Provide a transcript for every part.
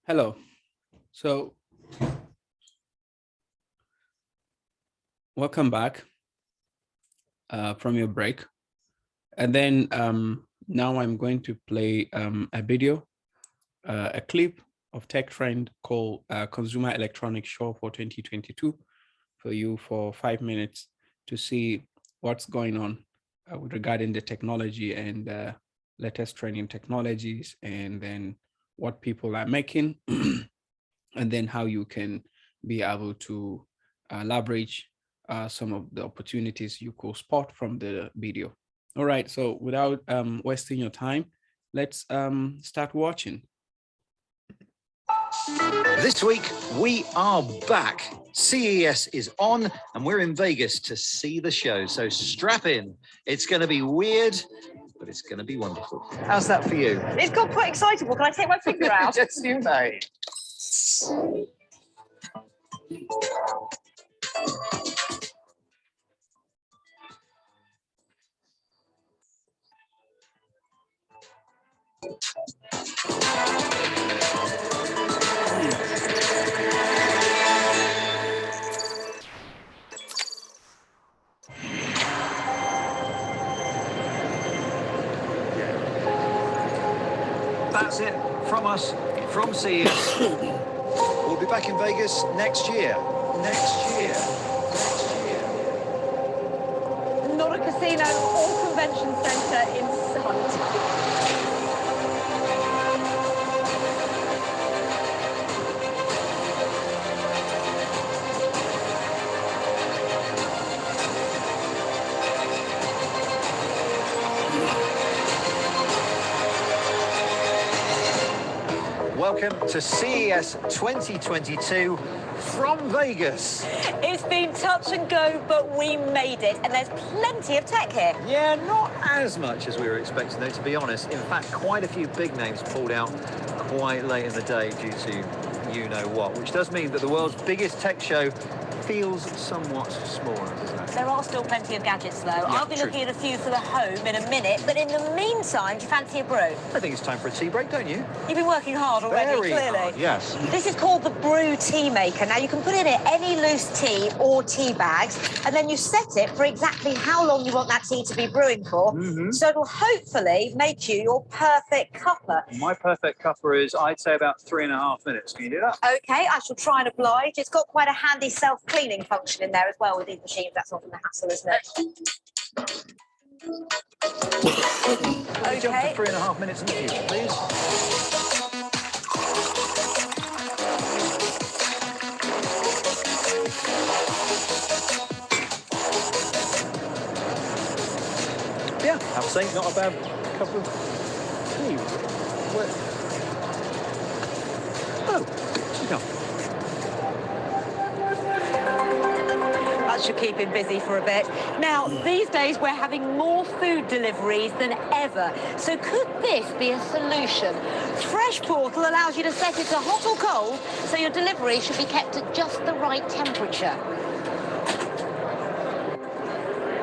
Hello. So, welcome back from your break. And then now I'm going to play a video, a clip of Tech Trend called Consumer Electronics Show for 2022 for you for 5 minutes to see what's going on with regarding the technology and latest trending technologies, and then what people are making, and then how you can be able to leverage some of the opportunities you could spot from the video. All right, so without wasting your time, let's start watching. This week, we are back. CES is on and we're in Vegas to see the show. So strap in. It's going to be weird, but it's going to be wonderful. How's that for you? It's got quite excitable. Can I take my finger out? Yes, you may. That's it from us, from CES. We'll be back in Vegas next year. Next year. Not a casino or convention centre in sight. Welcome to CES 2022 from Vegas. It's been touch and go, but we made it, and there's plenty of tech here. Yeah, not as much as we were expecting, though, to be honest. In fact, quite a few big names pulled out quite late in the day due to you-know-what, which does mean that the world's biggest tech show feels somewhat smaller, doesn't it? There are still plenty of gadgets, though. I'll be looking at a few for the home in a minute, but in the meantime, do you fancy a brew? I think it's time for a tea break, don't you? You've been working hard already, Very clearly. hard, yes. This is called the Brew Tea Maker. Now, you can put in it any loose tea or tea bags, and then you set it for exactly how long you want that tea to be brewing for. So it'll hopefully make you your perfect cuppa. My perfect cuppa is, I'd say, about 3.5 minutes. Can you do that? Okay, I shall try and oblige. It's got quite a handy self-cleaning function in there as well with these machines. That's often the hassle, isn't it? Jump to 3.5 minutes in the future, please. Yeah, I would say not a bad cup of tea. Oh, she's gone. That should keep him busy for a bit. Now, these days we're having more food deliveries than ever. So could this be a solution? Fresh Portal allows you to set it to hot or cold, so your delivery should be kept at just the right temperature.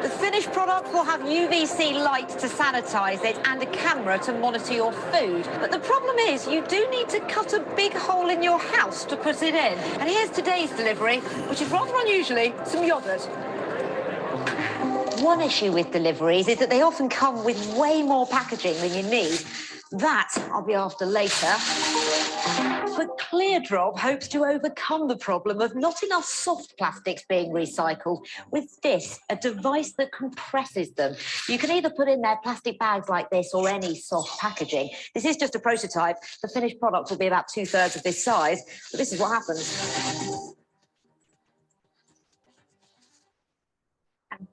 The finished product will have UVC light to sanitize it and a camera to monitor your food. But the problem is you do need to cut a big hole in your house to put it in. And here's today's delivery, which is rather unusually some yogurt. One issue with deliveries is that they often come with way more packaging than you need. That I'll be after later. But ClearDrop hopes to overcome the problem of not enough soft plastics being recycled with this, a device that compresses them. You can either put in their plastic bags like this or any soft packaging. This is just a prototype. The finished product will be about 2/3 of this size, but this is what happens.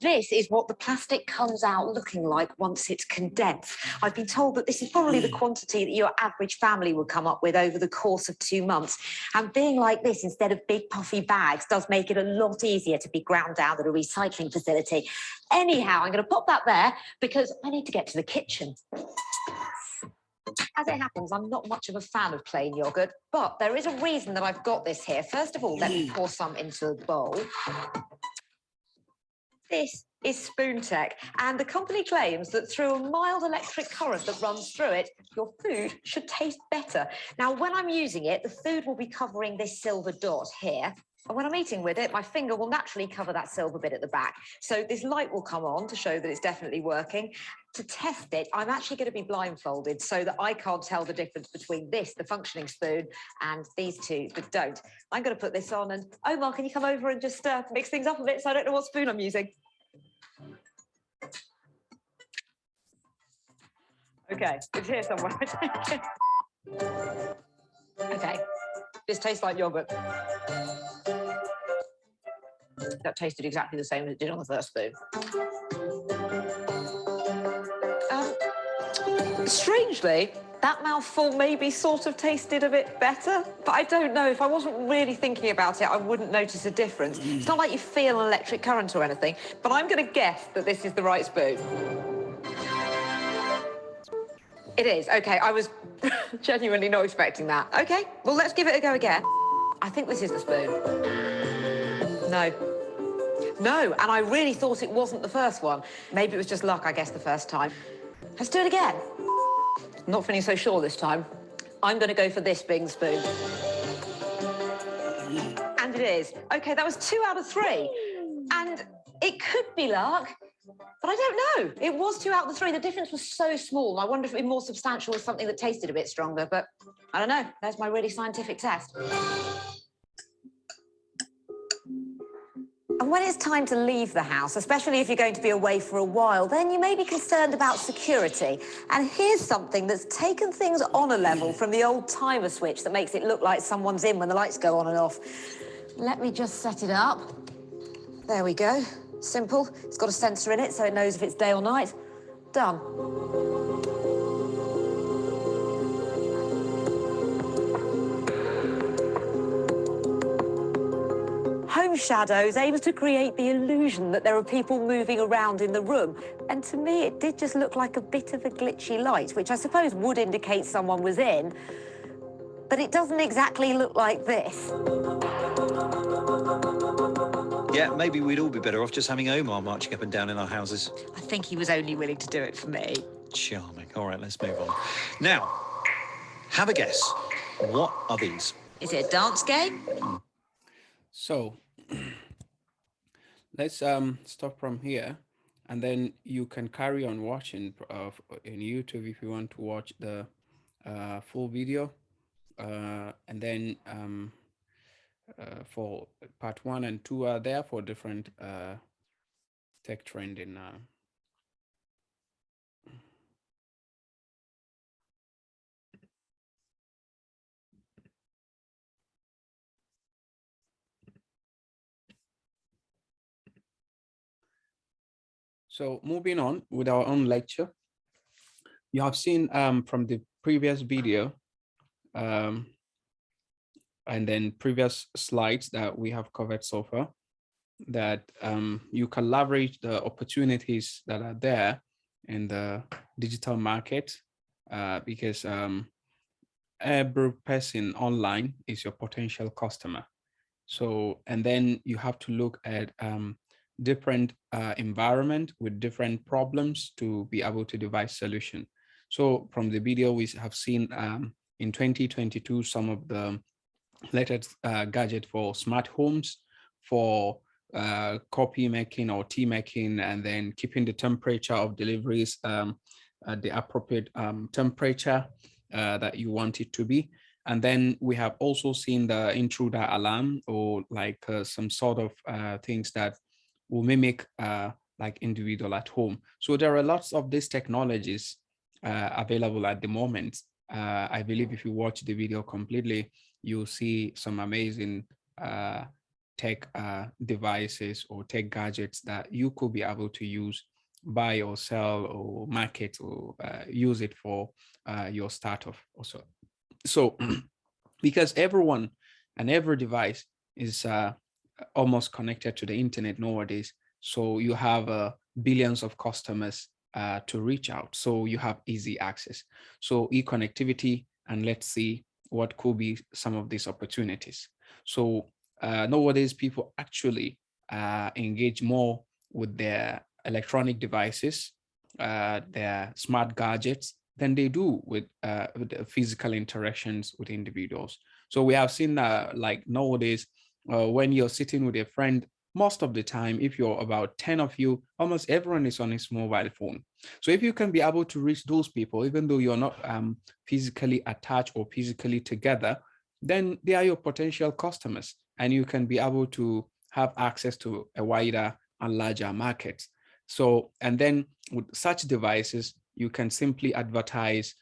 This is what the plastic comes out looking like once it's condensed. I've been told that this is probably the quantity that your average family would come up with over the course of 2 months. And being like this instead of big puffy bags does make it a lot easier to be ground down at a recycling facility. Anyhow, I'm going to pop that there because I need to get to the kitchen. As it happens, I'm not much of a fan of plain yogurt, but there is a reason that I've got this here. First of all, let me pour some into a bowl. This is Spoontech, and the company claims that through a mild electric current that runs through it, your food should taste better. Now, when I'm using it, the food will be covering this silver dot here. And when I'm eating with it, my finger will naturally cover that silver bit at the back. So this light will come on to show that it's definitely working. To test it, I'm actually going to be blindfolded so that I can't tell the difference between this, the functioning spoon, and these two that don't. I'm going to put this on and, Omar, can you come over and just mix things up a bit so I don't know what spoon I'm using? Okay, it's here somewhere. Okay, this tastes like yogurt. That tasted exactly the same as it did on the first spoon. Strangely, that mouthful maybe sort of tasted a bit better, but I don't know. If I wasn't really thinking about it, I wouldn't notice a difference. It's not like you feel an electric current or anything, but I'm going to guess that this is the right spoon. It is. Okay, I was genuinely not expecting that. Okay, well, let's give it a go again. I think this is the spoon. No. No, and I really thought it wasn't the first one. Maybe it was just luck, I guess, the first time. Let's do it again. Not feeling so sure this time. I'm going to go for this being the spoon. And it is. OK, that was 2 out of 3. And it could be luck, but I don't know. It was 2 out of 3. The difference was so small. I wonder if it'd be more substantial with something that tasted a bit stronger, but I don't know. That's my really scientific test. And when it's time to leave the house, especially if you're going to be away for a while, then you may be concerned about security. And here's something that's taken things on a level from the old timer switch that makes it look like someone's in when the lights go on and off. Let me just set it up. There we go. Simple. It's got a sensor in it, so it knows if it's day or night. Done. Home Shadows aims to create the illusion that there are people moving around in the room. And to me, it did just look like a bit of a glitchy light, which I suppose would indicate someone was in. But it doesn't exactly look like this. Yeah, maybe we'd all be better off just having Omar marching up and down in our houses. I think he was only willing to do it for me. Charming. All right, let's move on. Now, have a guess. What are these? Is it a dance game? So let's stop from here, and then you can carry on watching in YouTube if you want to watch the full video, and then for part 1 and 2 are there for different tech trending. So moving on with our own lecture, you have seen from the previous video and then previous slides that we have covered so far, that you can leverage the opportunities that are there in the digital market because every person online is your potential customer. So, and then you have to look at different environment with different problems to be able to devise solution. So from the video, we have seen in 2022, some of the latest gadget for smart homes, for coffee making or tea making, and then keeping the temperature of deliveries at the appropriate temperature that you want it to be. And then we have also seen the intruder alarm, or like some sort of things that will mimic like individual at home. So there are lots of these technologies available at the moment. I believe if you watch the video completely, you'll see some amazing tech devices or tech gadgets that you could be able to use, buy or sell or market, or use it for your startup also. So because everyone and every device is almost connected to the internet nowadays, so you have billions of customers to reach out, so you have easy access. So e-connectivity, and let's see what could be some of these opportunities. So nowadays people actually engage more with their electronic devices, their smart gadgets, than they do with the physical interactions with individuals. So we have seen like nowadays, when you're sitting with a friend, most of the time, if you're about 10 of you, almost everyone is on his mobile phone. So if you can be able to reach those people, even though you're not physically attached or physically together, then they are your potential customers, and you can be able to have access to a wider and larger market. So, and then with such devices, you can simply advertise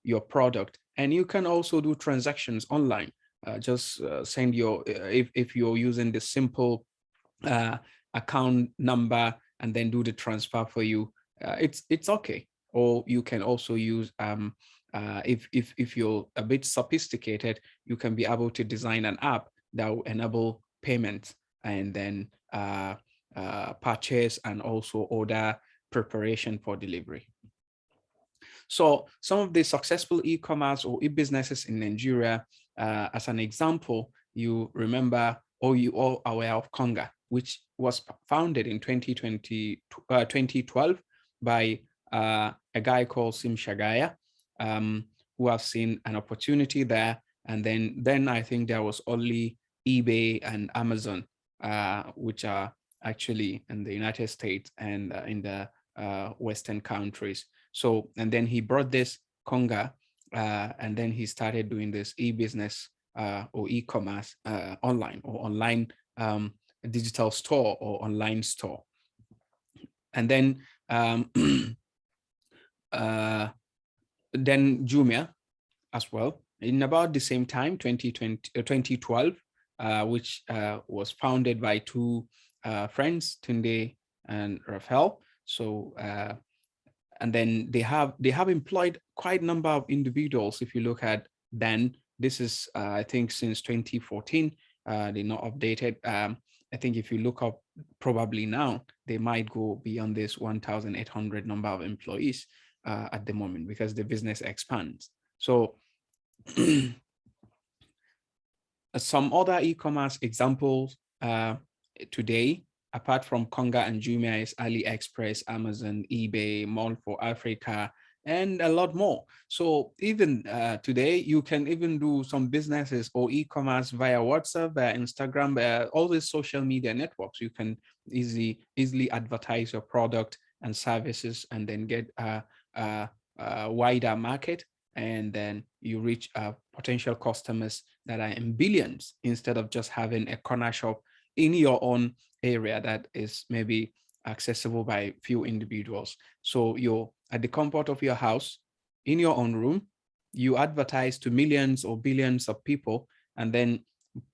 your product, and you can also do transactions online. Just send your, if you're using the simple account number and then do the transfer for you, it's okay. Or you can also use, if you're a bit sophisticated, you can be able to design an app that will enable payment, and then purchase and also order preparation for delivery. So some of the successful e-commerce or e-businesses in Nigeria, as an example, you remember, or you all are aware of Konga, which was founded in 2012 by a guy called Sim Shagaya, who have seen an opportunity there. And then I think there was only eBay and Amazon, which are actually in the United States and in the Western countries. So, and then he brought this Konga, and then he started doing this e-business or e-commerce online, or online digital store or online store. And then then Jumia as well, in about the same time, 2012, which was founded by two friends, Tunde and Rafael. So and then they have employed quite a number of individuals. If you look at then, this is I think since 2014, they're not updated. I think if you look up probably now, they might go beyond this 1,800 number of employees at the moment, because the business expands. So some other e-commerce examples today, apart from Konga and Jumia, is AliExpress, Amazon, eBay, Mall for Africa, and a lot more. So even today, you can even do some businesses or e-commerce via WhatsApp, via Instagram, via all these social media networks. You can easily advertise your product and services, and then get a wider market, and then you reach potential customers that are in billions, instead of just having a corner shop in your own area that is maybe accessible by few individuals. So you're at the comfort of your house, in your own room, you advertise to millions or billions of people, and then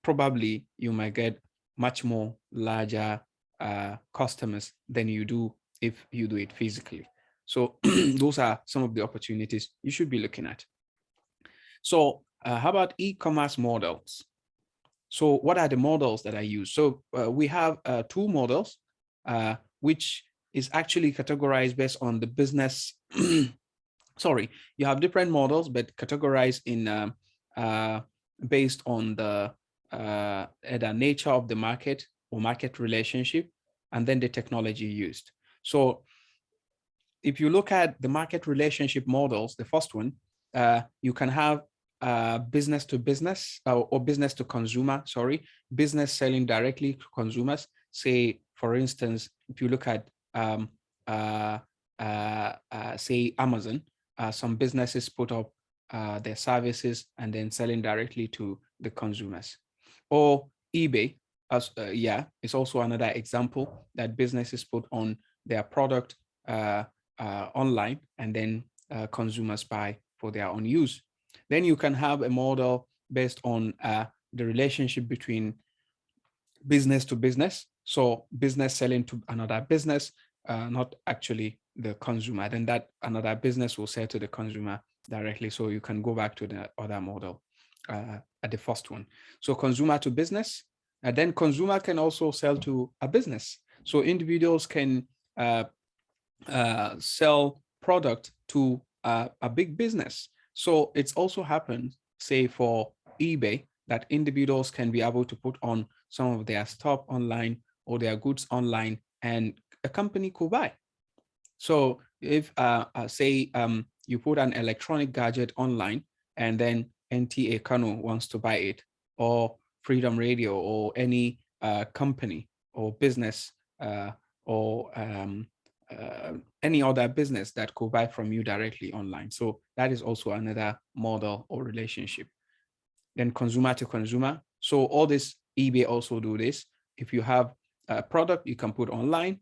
probably you might get much more larger customers than you do if you do it physically. So those are some of the opportunities you should be looking at. So how about e-commerce models? So what are the models that I use? So we have two models, which is actually categorized based on the business. Sorry, you have different models, but categorized in based on the nature of the market or market relationship, and then the technology used. So if you look at the market relationship models, the first one, you can have business to business or business to consumer, business selling directly to consumers. Say, for instance, if you look at say Amazon, some businesses put up their services and then selling directly to the consumers. Or eBay, it's also another example that businesses put on their product online, and then consumers buy for their own use. Then you can have a model based on the relationship between business to business. So business selling to another business, not actually the consumer. Then that another business will sell to the consumer directly. So you can go back to the other model at the first one. So consumer to business, and then consumer can also sell to a business. So individuals can sell product to a big business. So it's also happened, say for eBay, that individuals can be able to put on some of their stuff online or their goods online, and a company could buy. So if say you put an electronic gadget online and then NTA Kano wants to buy it, or Freedom Radio, or any company or business or any other business that could buy from you directly online. So that is also another model or relationship. Then consumer to consumer. So all this, eBay also do this. If you have a product you can put online,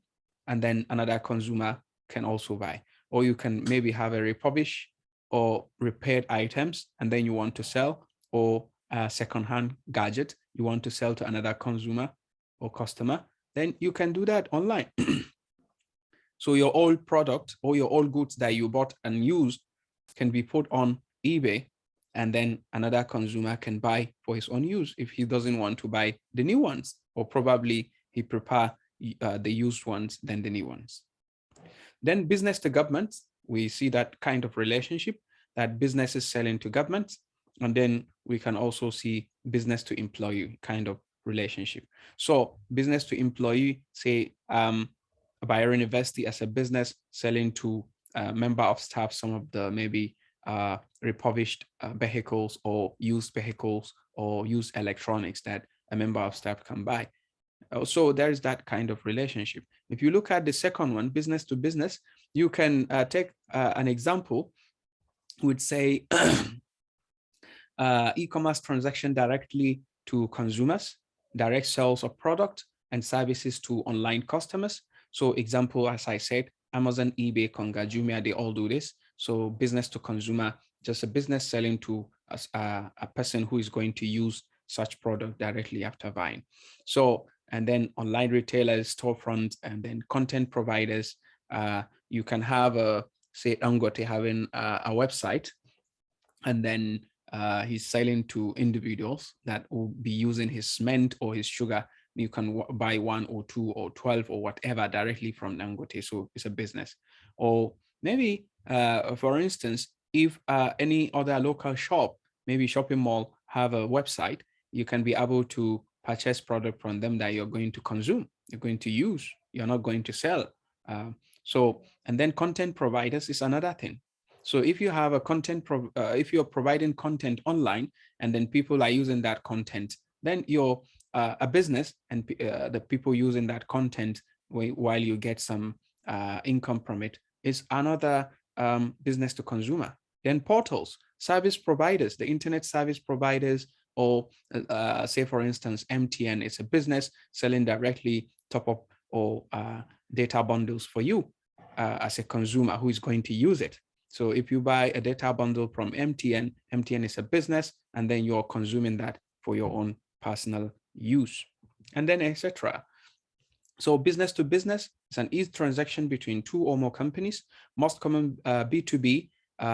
and then another consumer can also buy. Or you can maybe have a refurbished or repaired items, and then you want to sell, or a secondhand gadget you want to sell to another consumer or customer, then you can do that online. So your old product or your old goods that you bought and used can be put on eBay, and then another consumer can buy for his own use if he doesn't want to buy the new ones, or probably he prefer the used ones than the new ones. Then business to government, we see that kind of relationship, that businesses selling to government, and then we can also see business to employee kind of relationship. So business to employee, say Bayero University as a business selling to a member of staff some of the maybe refurbished vehicles or used vehicles or used electronics that a member of staff can buy. So there is that kind of relationship. If you look at the second one, business to business, you can take an example, would say e-commerce transaction directly to consumers, direct sales of product and services to online customers. So example, as I said, Amazon, eBay, Konga, Jumia, they all do this. So business to consumer, just a business selling to a person who is going to use such product directly after buying. So, and then online retailers, storefronts, and then content providers. You can have say Dangote having a website, and then he's selling to individuals that will be using his cement or his sugar. You can buy 1 or 2 or 12 or whatever directly from Dangote. So it's a business. Or maybe, for instance, if any other local shop, maybe shopping mall, have a website, you can be able to purchase product from them that you're going to consume, you're going to use, you're not going to sell. And then content providers is another thing. So if you have a content, if you're providing content online and then people are using that content, then you're a business, and the people using that content while you get some income from it is another business to consumer. Then portals, service providers, the internet service providers, or say for instance, MTN is a business selling directly top up or data bundles for you as a consumer who is going to use it. So if you buy a data bundle from MTN, MTN is a business, and then you're consuming that for your own personal use, and then etc. So business to business is an transaction between 2 or more companies. Most common B2B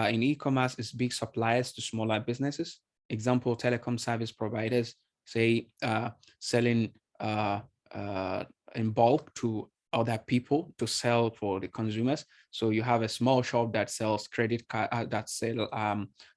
in e-commerce is big suppliers to smaller businesses. Example, telecom service providers, say selling in bulk to other people to sell for the consumers. So you have a small shop that sells credit card, that sell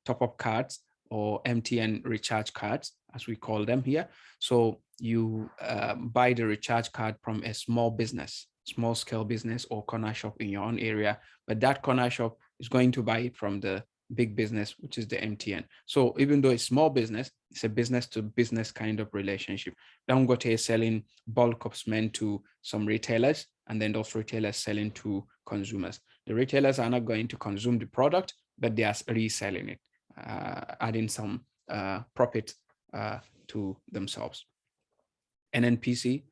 top-up cards or MTN recharge cards, as we call them here. So you buy the recharge card from a small business, small scale business or corner shop in your own area, but that corner shop is going to buy it from the big business, which is the MTN. So even though it's small business, it's a business to business kind of relationship. Dangote is selling bulk of cement to some retailers, and then those retailers selling to consumers. The retailers are not going to consume the product, but they are reselling it, adding some profit to themselves. NNPC,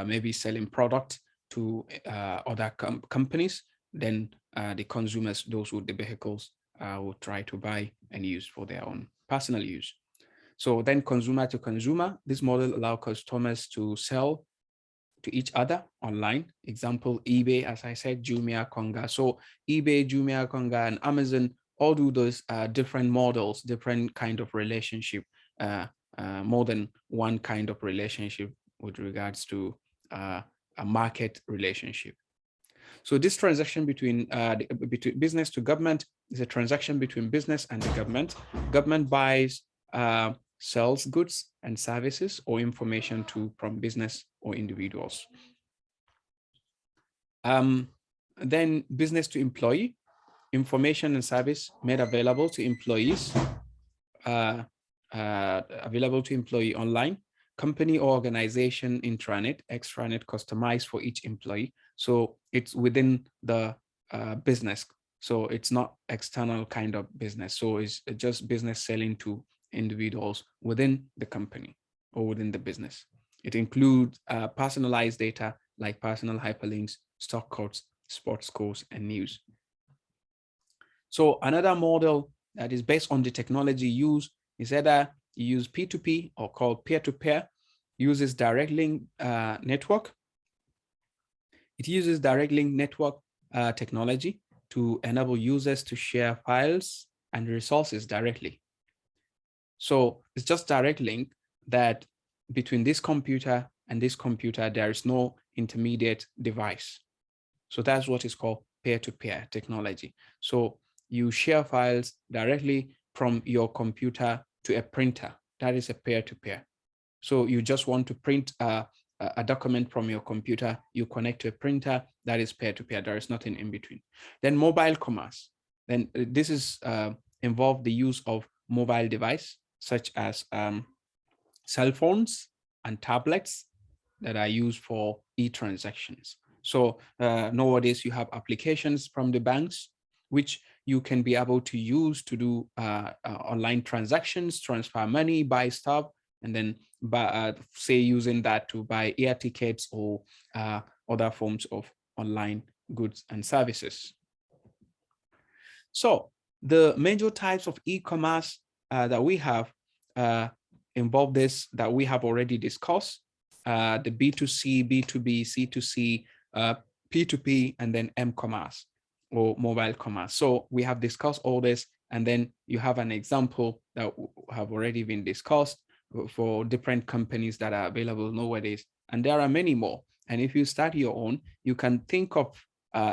maybe selling product to other companies, then the consumers, those with the vehicles, will try to buy and use for their own personal use. So then consumer to consumer, this model allows customers to sell to each other online. Example, eBay, as I said, Jumia, Konga. So eBay, Jumia, Konga, and Amazon all do those different models, different kind of relationship, more than one kind of relationship with regards to a market relationship. So this transaction between business to government is a transaction between business and the government. Government buys, sells goods and services or information from business or individuals. Then business to employee, information and service made available to employees, available to employee online, company or organization intranet, extranet customized for each employee. So it's within the business. So it's not external kind of business. So it's just business selling to individuals within the company or within the business. It includes personalized data like personal hyperlinks, stock codes, sports scores, and news. So another model that is based on the technology used is either you use P2P or called peer-to-peer, uses direct link network. It uses direct link network technology to enable users to share files and resources directly. So it's just direct link that between this computer and this computer, there is no intermediate device. So that's what is called peer-to-peer technology. So you share files directly from your computer to a printer. That is a peer-to-peer. So you just want to print a document from your computer, you connect to a printer, that is peer-to-peer. There is nothing in between. Then mobile commerce. Then this is involve the use of mobile device, such as cell phones and tablets that are used for e-transactions. So nowadays you have applications from the banks, which you can be able to use to do online transactions, transfer money, buy stuff, and then say using that to buy air tickets or other forms of online goods and services. So the major types of e-commerce that we have involve this that we have already discussed, the B2C, B2B, C2C, P2P, and then m-commerce or mobile commerce. So we have discussed all this, and then you have an example that have already been discussed for different companies that are available nowadays. And there are many more. And if you start your own, you can think of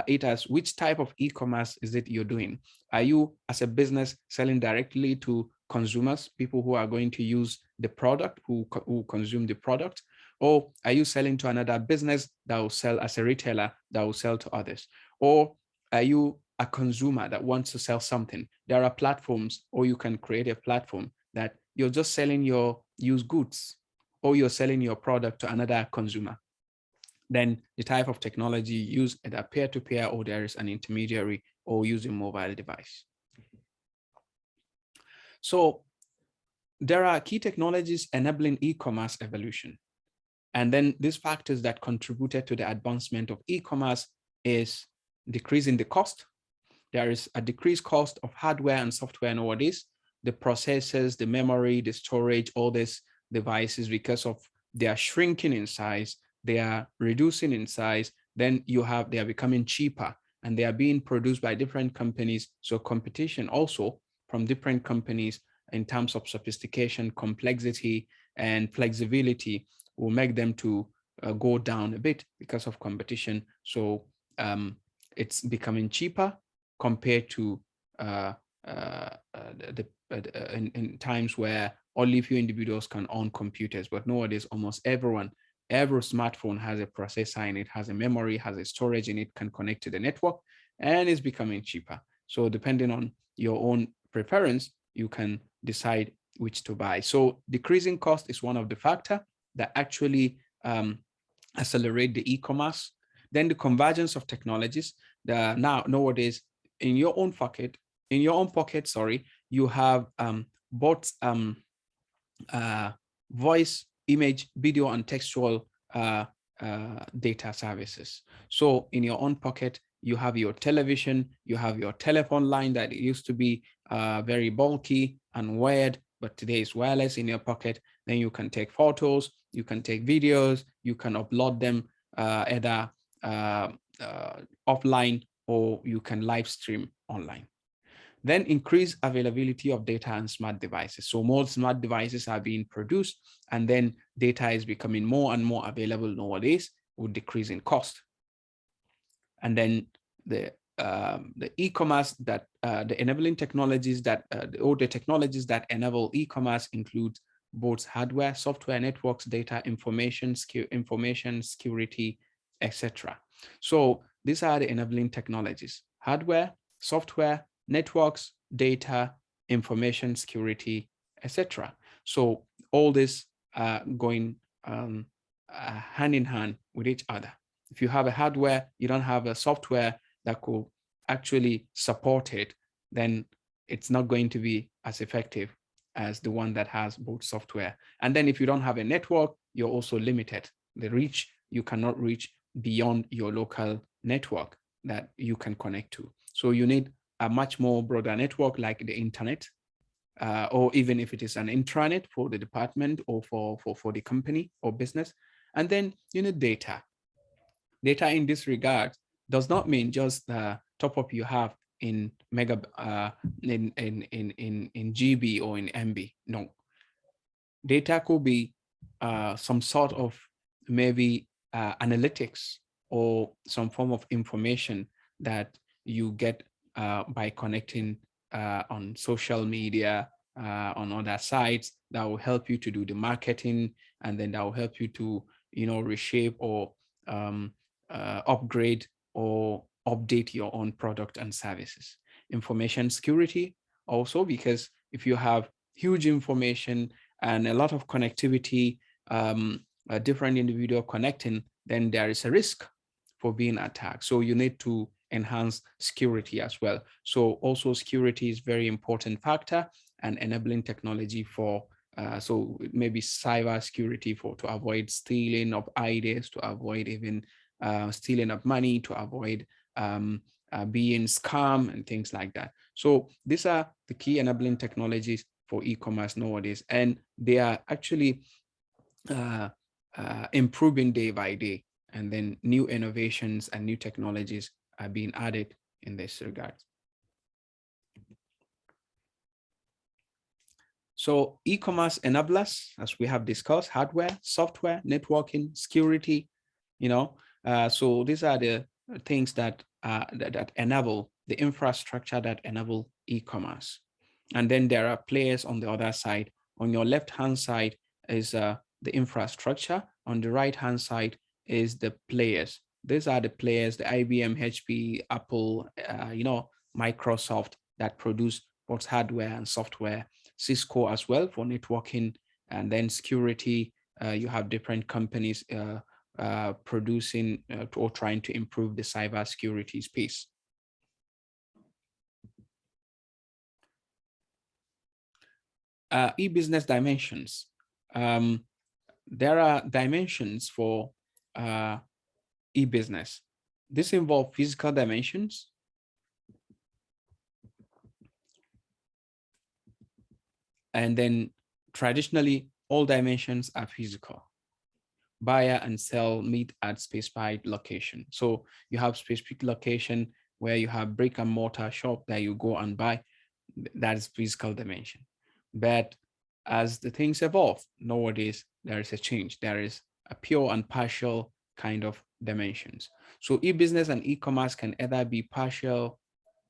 it as which type of e-commerce is it you're doing? Are you as a business selling directly to consumers, people who are going to use the product, who consume the product? Or are you selling to another business that will sell as a retailer that will sell to others? Or are you a consumer that wants to sell something? There are platforms, or you can create a platform that you're just selling your used goods, or you're selling your product to another consumer. Then the type of technology used, either peer-to-peer, or there is an intermediary, or using mobile device. So there are key technologies enabling e-commerce evolution. And then these factors that contributed to the advancement of e-commerce is decreasing the cost. There is a decreased cost of hardware and software nowadays, the processors, the memory, the storage, all these devices, because of they are shrinking in size, they are reducing in size, then they are becoming cheaper, and they are being produced by different companies. So competition also from different companies in terms of sophistication, complexity, and flexibility will make them to go down a bit because of competition. So it's becoming cheaper compared to in times where only few individuals can own computers. But nowadays, almost every smartphone has a processor in it, has a memory, has a storage in it, can connect to the network, and it's becoming cheaper. So depending on your own preference, you can decide which to buy. So decreasing cost is one of the factors that actually accelerate the e-commerce. Then the convergence of technologies. Nowadays, in your own pocket, you have both voice, image, video, and textual data services. So in your own pocket, you have your television, you have your telephone line that used to be very bulky and wired, but today is wireless in your pocket. Then you can take photos, you can take videos, you can upload them either offline, or you can live stream online. Then increase availability of data and smart devices. So more smart devices are being produced, and then data is becoming more and more available nowadays with decreasing cost. And then the e-commerce that the enabling technologies that all the technologies that enable e-commerce include both hardware, software, networks, data, information security, etc. So these are the enabling technologies: hardware, software, networks, data, information security, etc. So all this are going hand in hand with each other. If you have a hardware, you don't have a software that could actually support it, then it's not going to be as effective as the one that has both software. And then if you don't have a network, you're also limited. The reach, you cannot reach beyond your local network that you can connect to. So you need a much more broader network like the internet, or even if it is an intranet for the department or for the company or business. And then you need data. Data in this regard does not mean just the top up you have in mega in GB or in MB. No, data could be some sort of maybe analytics or some form of information that you get by connecting on social media, on other sites, that will help you to do the marketing, and then that will help you to, reshape or upgrade or update your own product and services. Information security also, because if you have huge information and a lot of connectivity, a different individual connecting, then there is a risk for being attacked. So you need to enhance security as well. So also security is very important factor, and enabling technology for so maybe cyber security to avoid stealing of ideas, to avoid even stealing of money, to avoid being scam and things like that. So these are the key enabling technologies for e-commerce nowadays, and they are actually improving day by day, and then new innovations and new technologies are being added in this regard. So e-commerce enablers, as we have discussed: hardware, software, networking, security. So these are the things that that enable the infrastructure that enable e-commerce. And then there are players on the other side. On your left-hand side is the infrastructure. On the right-hand side is the players. These are the players: the IBM, HP, Apple, Microsoft, that produce both hardware and software. Cisco as well for networking, and then security. You have different companies producing or trying to improve the cyber security space. E-business dimensions. There are dimensions for e-business. This involves physical dimensions, and then traditionally all dimensions are physical. Buyer and sell meet at specified location. So you have specific location where you have brick and mortar shop that you go and buy. That is physical dimension. But as the things evolve nowadays, there is a change. There is a pure and partial kind of dimensions. So e-business and e-commerce can either be partial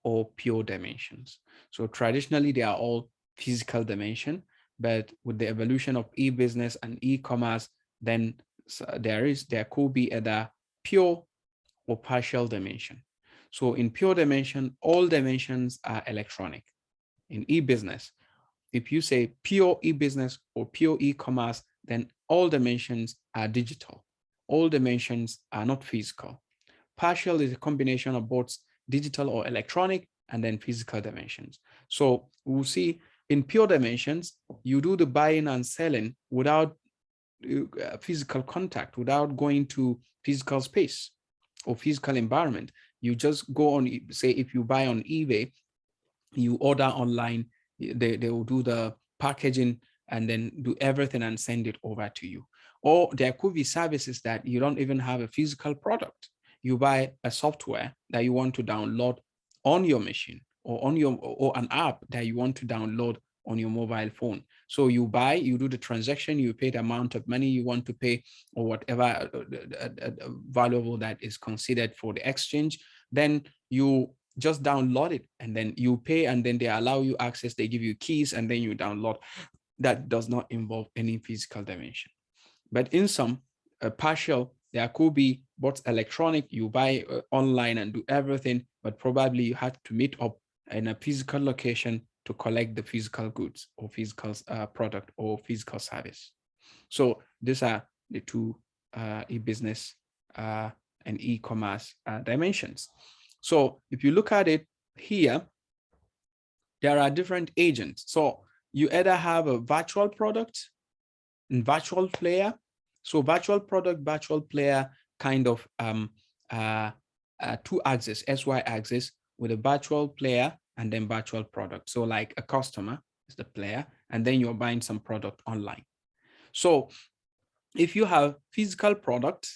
or pure dimensions. So traditionally they are all physical dimension, but with the evolution of e-business and e-commerce, then there could be either pure or partial dimension. So in pure dimension, all dimensions are electronic. In e-business, if you say pure e-business or pure e-commerce, then all dimensions are digital. All dimensions are not physical. Partial is a combination of both digital or electronic and then physical dimensions. So we'll see in pure dimensions, you do the buying and selling without physical contact, without going to physical space or physical environment. You just go on, say if you buy on eBay, you order online, they will do the packaging and then do everything and send it over to you. Or there could be services that you don't even have a physical product. You buy a software that you want to download on your machine, or on your, or an app that you want to download on your mobile phone. So you buy, you do the transaction, you pay the amount of money you want to pay, or whatever valuable that is considered for the exchange. Then you just download it, and then you pay, and then they allow you access, they give you keys, and then you download. That does not involve any physical dimension. But in some partial There could be both electronic, you buy online and do everything, but probably you had to meet up in a physical location to collect the physical goods or physical product or physical service. So these are the two e-business and e-commerce dimensions. So if you look at it here, there are different agents. So you either have a virtual product and virtual player. So virtual product, virtual player kind of two axis, SY axis with a virtual player and then virtual product. So like a customer is the player, and then you're buying some product online. So if you have physical product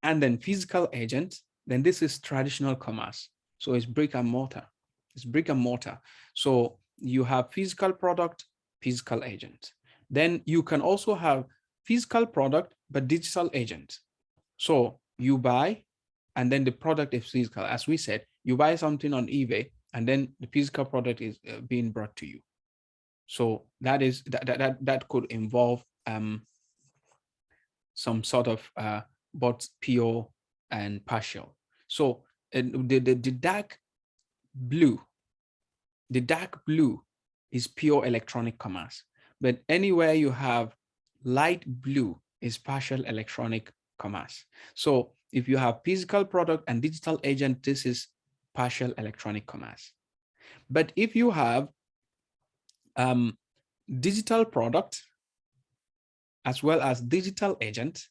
and then physical agent, then this is traditional commerce. So it's brick and mortar. It's brick and mortar. So you have physical product, physical agent. Then you can also have physical product, but digital agent. So you buy, and then the product is physical. As we said, you buy something on eBay, and then the physical product is being brought to you. So that is that could involve some sort of both pure and partial. So the dark blue is pure electronic commerce, but anywhere you have light blue is partial electronic commerce. So if you have physical product and digital agent, this is partial electronic commerce. But if you have digital product as well as digital agent,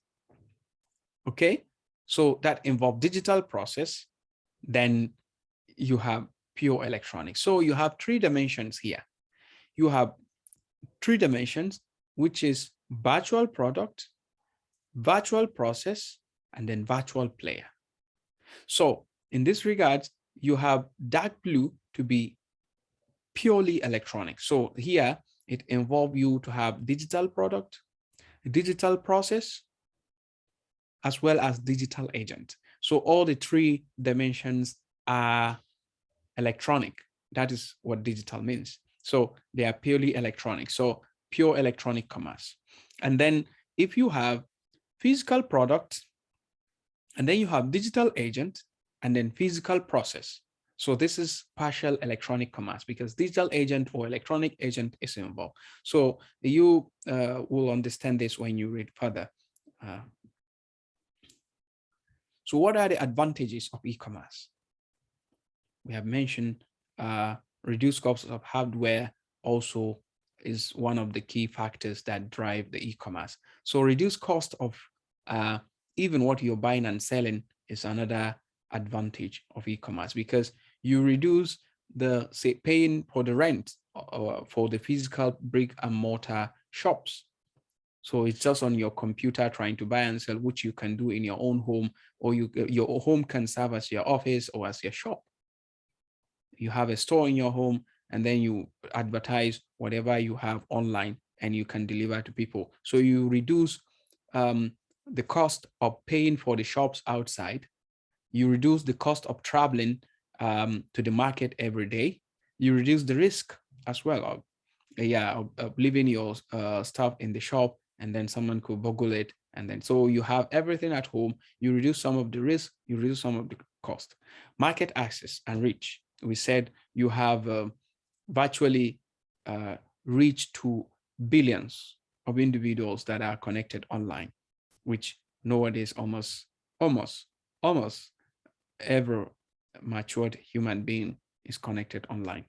okay, so that involve digital process, then you have pure electronics. So you have three dimensions here. You have three dimensions, which is virtual product, virtual process, and then virtual player. So in this regard, you have dark blue to be purely electronic. So here it involves you to have digital product, digital process, as well as digital agent. So all the three dimensions are electronic. That is what digital means. So they are purely electronic. So pure electronic commerce. And then if you have physical product, and then you have digital agent, and then physical process. So this is partial electronic commerce because digital agent or electronic agent is involved. So you will understand this when you read further. So what are the advantages of e-commerce? We have mentioned reduced costs of hardware also is one of the key factors that drive the e-commerce. So reduced cost of even what you're buying and selling is another advantage of e-commerce because you reduce the paying for the rent for the physical brick and mortar shops. So it's just on your computer trying to buy and sell, which you can do in your own home, or your home can serve as your office or as your shop. You have a store in your home, and then you advertise whatever you have online, and you can deliver to people. So you reduce the cost of paying for the shops outside. You reduce the cost of traveling to the market every day. You reduce the risk as well of leaving your stuff in the shop, and then someone could boggle it. And then so you have everything at home. You reduce some of the risk, you reduce some of the cost. Market access and reach. We said you have virtually reach to billions of individuals that are connected online, which nowadays almost every matured human being is connected online.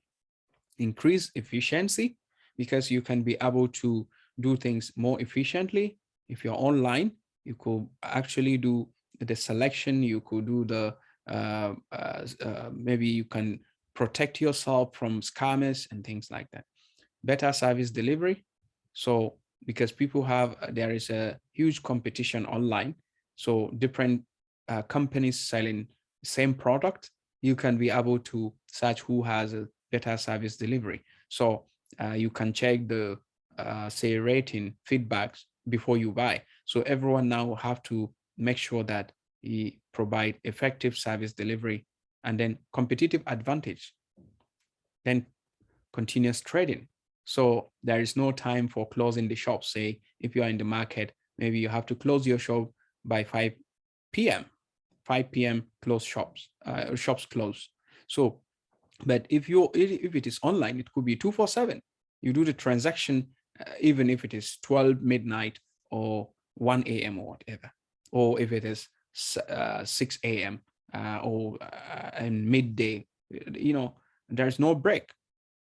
Increase efficiency because you can be able to do things more efficiently. If you're online, you could actually do the selection, you could do the maybe you can protect yourself from scammers and things like that. Better service delivery. So because there is a huge competition online, so different companies selling same product, you can be able to search who has a better service delivery. So you can check the say rating feedbacks before you buy. So everyone now have to make sure that he provide effective service delivery, and then competitive advantage, then continuous trading. So there is no time for closing the shop. Say if you are in the market, maybe you have to close your shop by 5 p.m. 5 p.m. close shops, shops close. So, but if it is online, it could be 247. You do the transaction even if it is 12 midnight or 1 a.m. or whatever, or if it is 6 a.m. Or in midday, there's no break.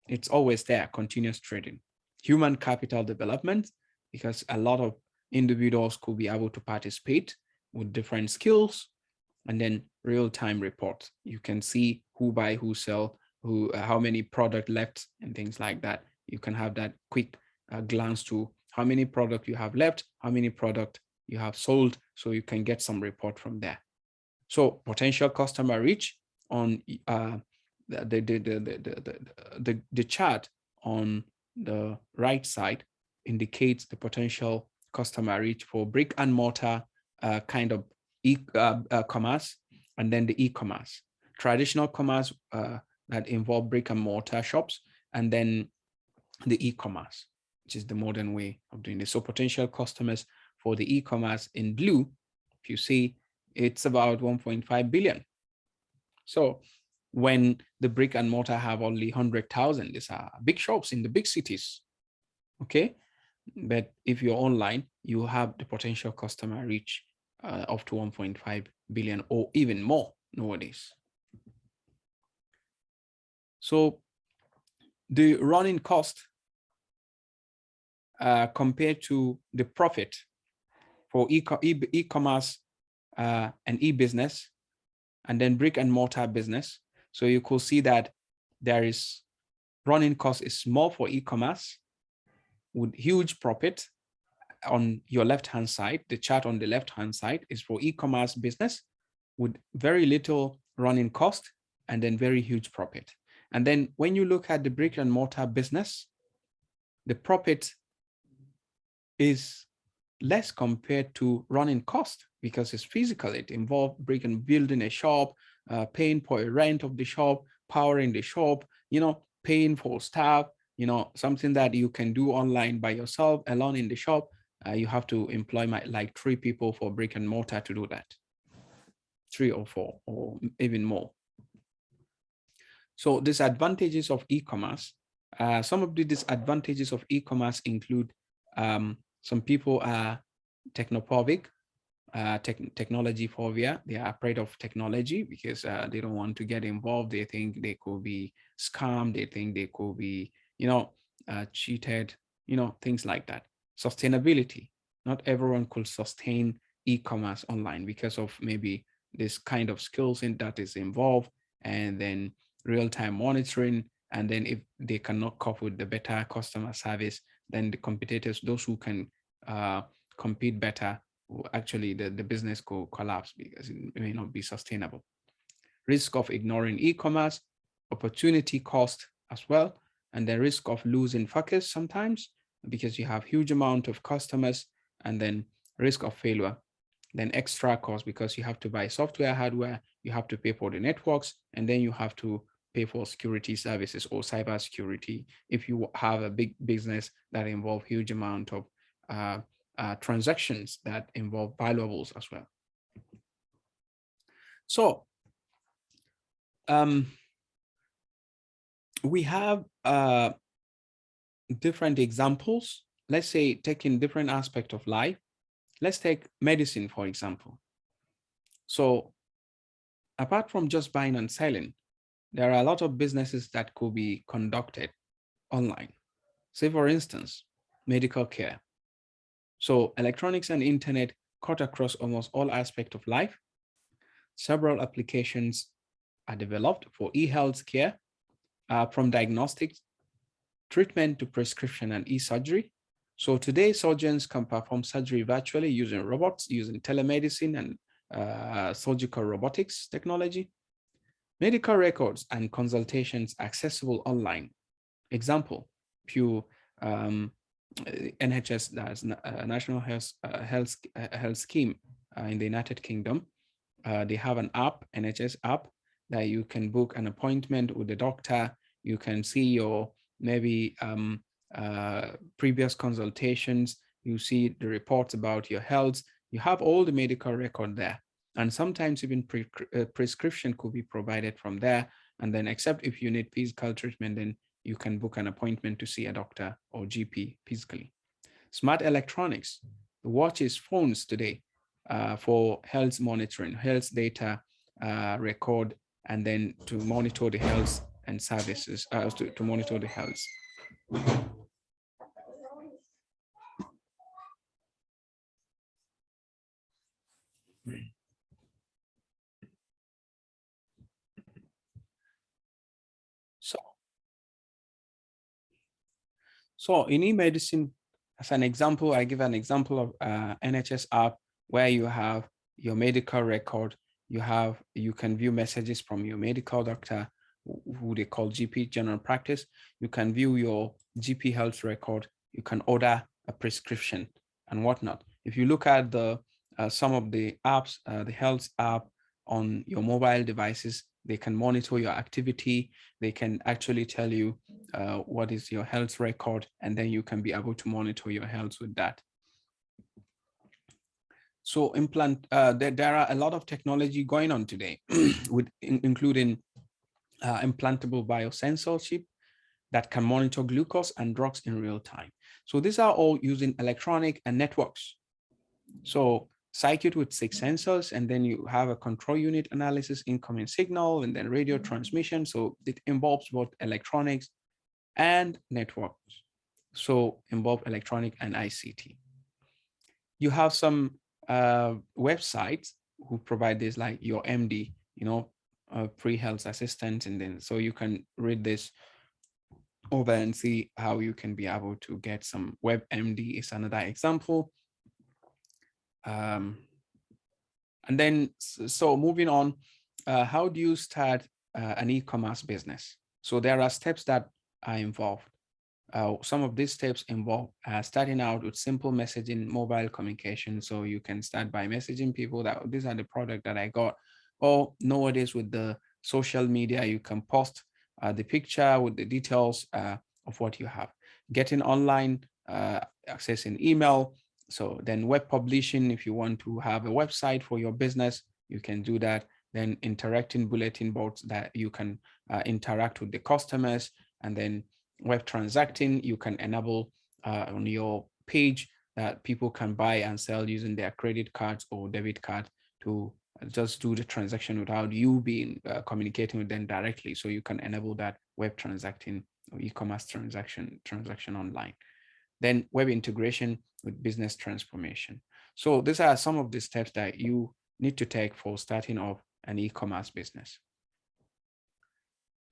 It's always there, continuous trading. Human capital development, because a lot of individuals could be able to participate with different skills. And then real-time reports. You can see who buy, who sell, how many product left, and things like that. You can have that quick glance to how many product you have left, how many product you have sold, so you can get some report from there. So potential customer reach on the chart on the right side indicates the potential customer reach for brick and mortar kind of commerce, and then the e-commerce, traditional commerce that involve brick and mortar shops, and then the e-commerce, which is the modern way of doing this. So potential customers for the e-commerce in blue, if you see, it's about 1.5 billion. So when the brick and mortar have only 100,000, these are big shops in the big cities, okay? But if you're online, you have the potential customer reach up to 1.5 billion or even more nowadays. So the running cost compared to the profit for e-commerce and e-business, and then brick and mortar business. So you could see that there is running cost is small for e-commerce with huge profit. On your left-hand side, the chart on the left-hand side is for e-commerce business with very little running cost and then very huge profit. And then when you look at the brick and mortar business, the profit is less compared to running cost because it's physical. It involves building a shop, paying for a rent of the shop, powering the shop, paying for staff, something that you can do online by yourself alone in the shop. You have to employ like 3 people for brick and mortar to do that, 3 or 4 or even more. So disadvantages of e-commerce. Some of the disadvantages of e-commerce include some people are technophobic, technology phobia. They are afraid of technology because they don't want to get involved. They think they could be scammed. They think they could be, cheated, things like that. Sustainability. Not everyone could sustain e-commerce online because of maybe this kind of skills that is involved, and then real-time monitoring. And then if they cannot cope with the better customer service, then the competitors, those who can compete better, actually the business could collapse because it may not be sustainable. Risk of ignoring e-commerce, opportunity cost as well, and the risk of losing focus sometimes because you have huge amount of customers, and then risk of failure, then extra cost because you have to buy software, hardware, you have to pay for the networks, and then you have to pay for security services or cyber security if you have a big business that involve huge amount of transactions that involve valuables as well. So we have different examples. Let's say taking different aspects of life. Let's take medicine, for example. So apart from just buying and selling, there are a lot of businesses that could be conducted online. Say, for instance, medical care. So electronics and internet cut across almost all aspects of life. Several applications are developed for e-health care, from diagnostics, treatment to prescription and e-surgery. So today, surgeons can perform surgery virtually using robots, using telemedicine and surgical robotics technology. Medical records and consultations accessible online. Example, Pew, NHS, that's National Health Scheme in the United Kingdom. They have an app, NHS app, that you can book an appointment with the doctor. You can see your maybe previous consultations. You see the reports about your health. You have all the medical record there. And sometimes even prescription could be provided from there. And then except if you need physical treatment, then you can book an appointment to see a doctor or GP physically. Smart electronics, watches, phones today for health monitoring, health data record, and then to monitor the health and services, to monitor the health. So in e-medicine, as an example, I give an example of NHS app where you have your medical record. You can view messages from your medical doctor, who they call GP, general practice. You can view your GP health record. You can order a prescription and whatnot. If you look at the some of the apps, the health app on your mobile devices, they can monitor your activity. They can actually tell you what is your health record, and then you can be able to monitor your health with that. So there are a lot of technology going on today, including implantable biosensor chip that can monitor glucose and drugs in real time. So these are all using electronic and networks. So circuit with 6 sensors, and then you have a control unit analysis, incoming signal, and then radio transmission. So it involves both electronics and networks. So involve electronic and ICT. You have some websites who provide this, like your MD, pre-health assistant, and then so you can read this over and see how you can be able to get some. WebMD is another example. And then, so moving on, how do you start an e-commerce business? So there are steps that are involved. Some of these steps involve starting out with simple messaging, mobile communication. So you can start by messaging people that these are the product that I got. Or nowadays with the social media, you can post the picture with the details of what you have. Getting online, accessing email. So then web publishing, if you want to have a website for your business, you can do that. Then interacting bulletin boards that you can interact with the customers, and then web transacting, you can enable on your page that people can buy and sell using their credit cards or debit card to just do the transaction without you being communicating with them directly. So you can enable that web transacting or e-commerce transaction online. Then web integration with business transformation. So these are some of the steps that you need to take for starting off an e-commerce business.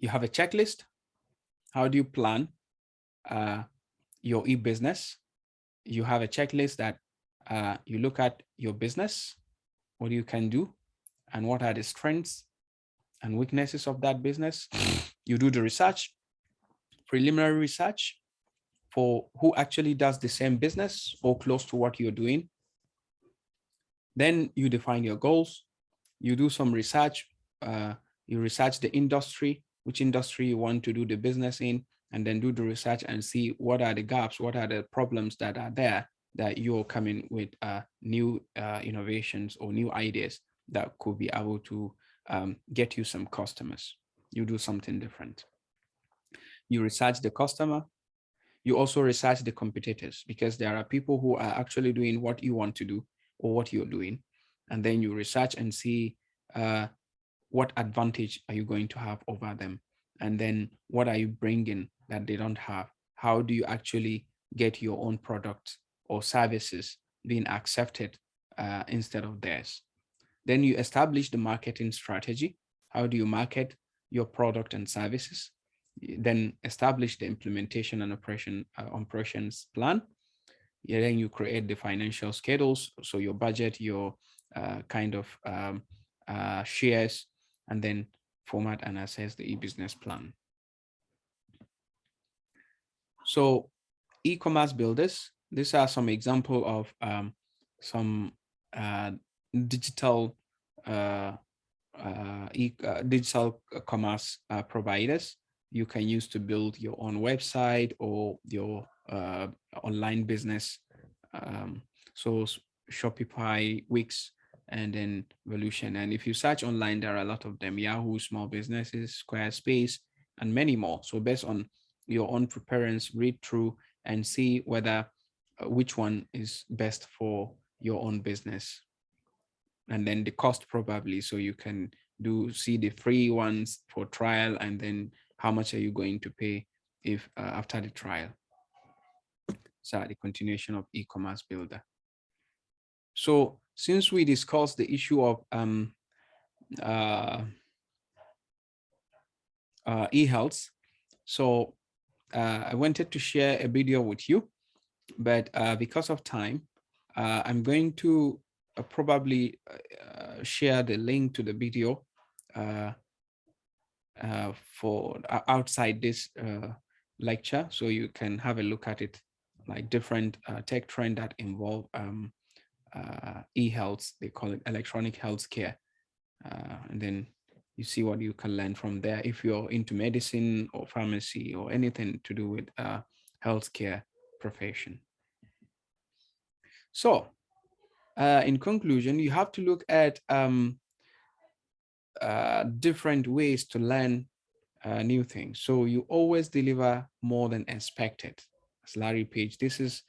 You have a checklist. How do you plan your e-business? You have a checklist that you look at your business, what you can do, and what are the strengths and weaknesses of that business. You do the research, preliminary research for who actually does the same business or close to what you're doing. Then you define your goals. You do some research. You research the industry, which industry you want to do the business in, and then do the research and see what are the gaps, what are the problems that are there that you're coming with new innovations or new ideas that could be able to get you some customers. You do something different. You research the customer. You also research the competitors, because there are people who are actually doing what you want to do or what you're doing. And then you research and see what advantage are you going to have over them? And then what are you bringing that they don't have? How do you actually get your own products or services being accepted instead of theirs? Then you establish the marketing strategy. How do you market your product and services? Then establish the implementation and operations plan. Then you create the financial schedules, so your budget, your kind of shares, and then format and assess the e-business plan. So e-commerce builders, these are some example of some digital digital commerce providers you can use to build your own website or your online business. So Shopify, Wix, and then Volution. And if you search online, there are a lot of them: Yahoo Small Businesses, Squarespace, and many more. So based on your own preference, read through and see whether which one is best for your own business, and then the cost probably, so you can see the free ones for trial, and then how much are you going to pay if after the trial. So the continuation of e-commerce builder. So since we discussed the issue of e-health, so I wanted to share a video with you, but because of time, I'm going to probably share the link to the video for outside this lecture, so you can have a look at it, like different tech trend that involve e-health. They call it electronic healthcare, and then you see what you can learn from there if you're into medicine or pharmacy or anything to do with healthcare profession. So in conclusion, you have to look at different ways to learn new things. So you always deliver more than expected. As Larry Page, this is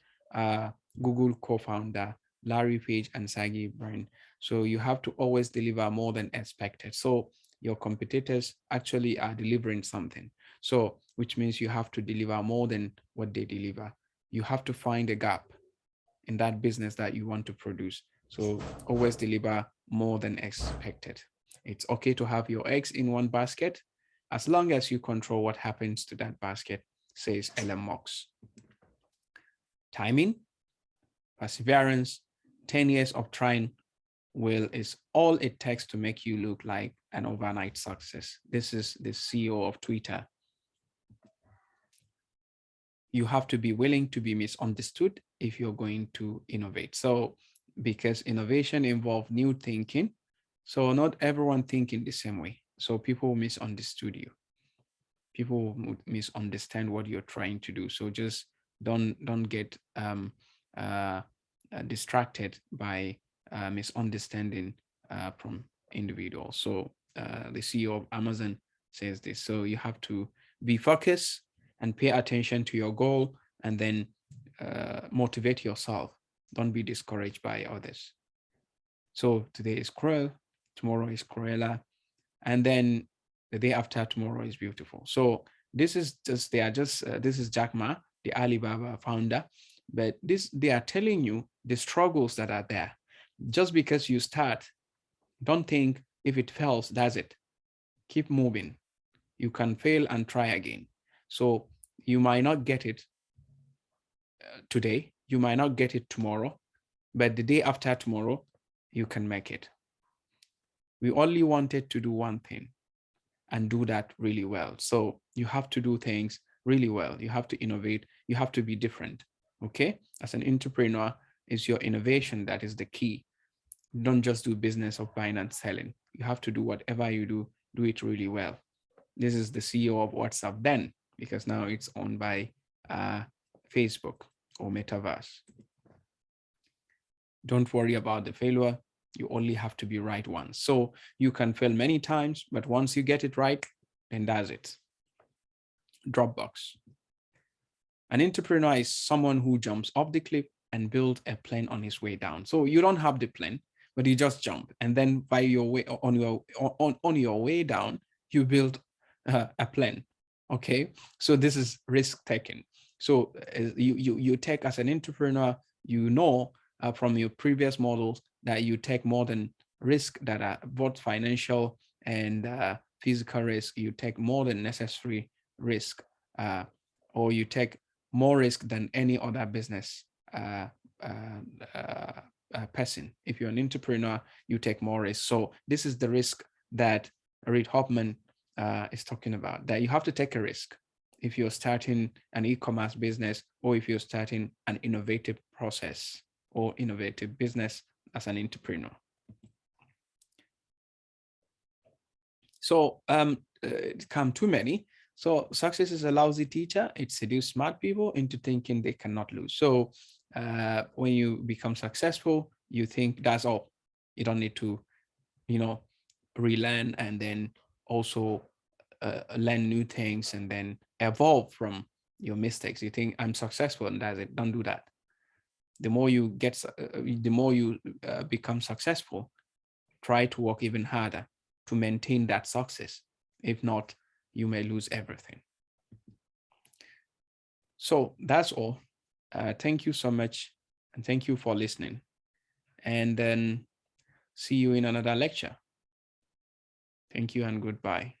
Google co-founder Larry Page and Sergey Brin. So you have to always deliver more than expected. So your competitors actually are delivering something. So which means you have to deliver more than what they deliver. You have to find a gap in that business that you want to produce. So always deliver more than expected. It's okay to have your eggs in one basket as long as you control what happens to that basket, says Elon Musk. Timing, perseverance, 10 years of trying is all it takes to make you look like an overnight success. This is the CEO of Twitter. You have to be willing to be misunderstood if you're going to innovate. So because innovation involves new thinking, so not everyone thinking the same way. So people misunderstood you. People misunderstand what you're trying to do. So just don't get distracted by misunderstanding from individuals. So the CEO of Amazon says this. So you have to be focused and pay attention to your goal, and then motivate yourself. Don't be discouraged by others. So today is cruel, tomorrow is Cruella, and then the day after tomorrow is beautiful. So this is just, this is Jack Ma, the Alibaba founder, but they are telling you the struggles that are there. Just because you start, don't think if it fails, that's it. Keep moving. You can fail and try again. So you might not get it today, you might not get it tomorrow, but the day after tomorrow, you can make it. We only wanted to do one thing and do that really well. So you have to do things really well. You have to innovate. You have to be different. Okay? As an entrepreneur, it's your innovation that is the key. Don't just do business of buying and selling. You have to do whatever you do it really well. This is the CEO of WhatsApp then, because now it's owned by Facebook or Metaverse. Don't worry about the failure. You only have to be right once. So you can fail many times, but once you get it right, then that's it. Dropbox. An entrepreneur is someone who jumps off the cliff and builds a plane on his way down. So you don't have the plane, but you just jump, and then by your way on your way down, you build a plane. Okay, so this is risk taking. So you take, as an entrepreneur, you know from your previous models that you take more than risk that are both financial and physical risk. You take more than necessary risk, or you take more risk than any other business person. If you're an entrepreneur, you take more risk. So this is the risk that Reid Hoffman is talking about, that you have to take a risk if you're starting an e-commerce business, or if you're starting an innovative process or innovative business as an entrepreneur. So it come too many. So success is a lousy teacher. It seduces smart people into thinking they cannot lose. So when you become successful, you think that's all. You don't need to, relearn and then also learn new things and then evolve from your mistakes. You think I'm successful and that's it. Don't do that. The more you the more you become successful, try to work even harder to maintain that success. If not, you may lose everything. So that's all. Thank you so much. And thank you for listening. And then see you in another lecture. Thank you and goodbye.